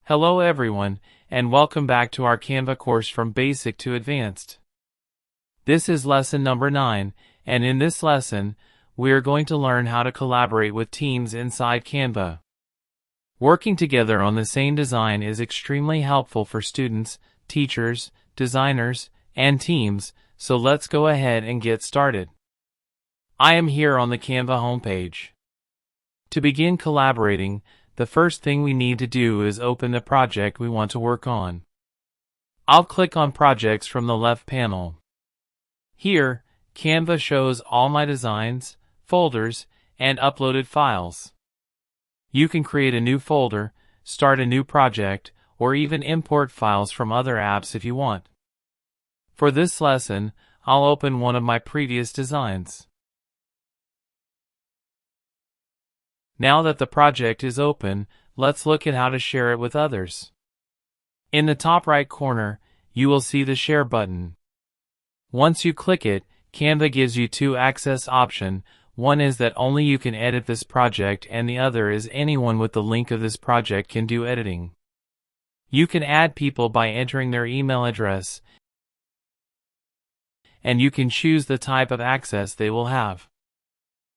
Hello everyone, and welcome back to our Canva course from Basic to Advanced. This is lesson number 9, and in this lesson, we are going to learn how to collaborate with teams inside Canva. Working together on the same design is extremely helpful for students, teachers, designers, and teams, so let's go ahead and get started. I am here on the Canva homepage. To begin collaborating, the first thing we need to do is open the project we want to work on. I'll click on Projects from the left panel. Here, Canva shows all my designs, folders, and uploaded files. You can create a new folder, start a new project, or even import files from other apps if you want. For this lesson, I'll open one of my previous designs. Now that the project is open, let's look at how to share it with others. In the top right corner, you will see the Share button. Once you click it, Canva gives you two access options. One is that only you can edit this project, and the other is anyone with the link of this project can do editing. You can add people by entering their email address, and you can choose the type of access they will have.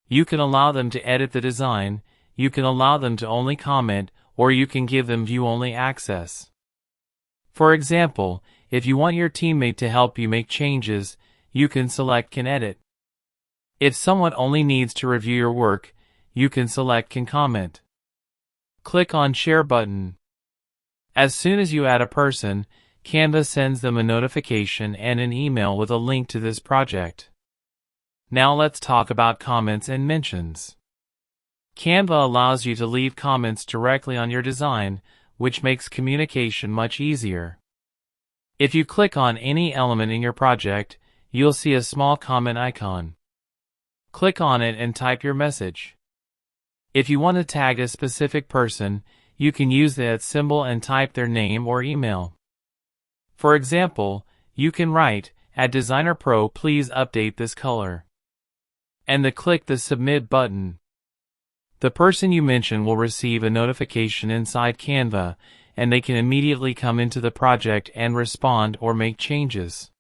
You can allow them to edit the design, you can allow them to only comment, or you can give them view-only access. For example, if you want your teammate to help you make changes, you can select Can Edit. If someone only needs to review your work, you can select Can Comment. Click on Share button. As soon as you add a person, Canva sends them a notification and an email with a link to this project. Now let's talk about comments and mentions. Canva allows you to leave comments directly on your design, which makes communication much easier. If you click on any element in your project, you'll see a small comment icon. Click on it and type your message. If you want to tag a specific person, you can use the @ symbol and type their name or email. For example, you can write, "Designer Pro, please update this color," and then click the Submit button. The person you mention will receive a notification inside Canva, and they can immediately come into the project and respond or make changes.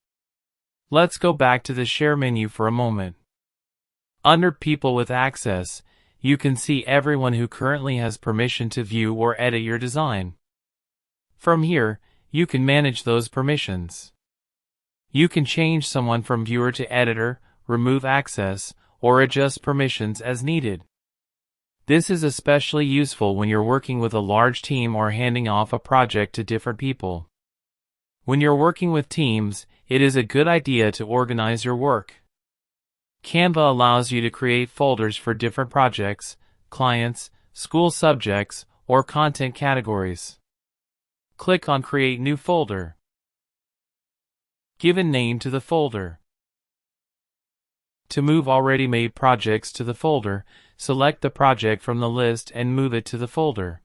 Let's go back to the Share menu for a moment. Under People with Access, you can see everyone who currently has permission to view or edit your design. From here, you can manage those permissions. You can change someone from viewer to editor, remove access, or adjust permissions as needed. This is especially useful when you're working with a large team or handing off a project to different people. When you're working with teams, it is a good idea to organize your work. Canva allows you to create folders for different projects, clients, school subjects, or content categories. Click on Create New Folder. Give a name to the folder. To move already made projects to the folder, select the project from the list and move it to the folder.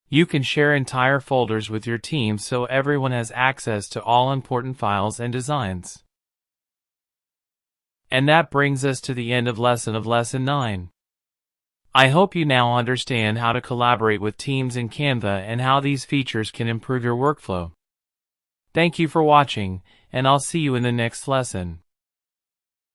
You can share entire folders with your team so everyone has access to all important files and designs. And that brings us to the end of lesson 9. I hope you now understand how to collaborate with teams in Canva and how these features can improve your workflow. Thank you for watching, and I'll see you in the next lesson.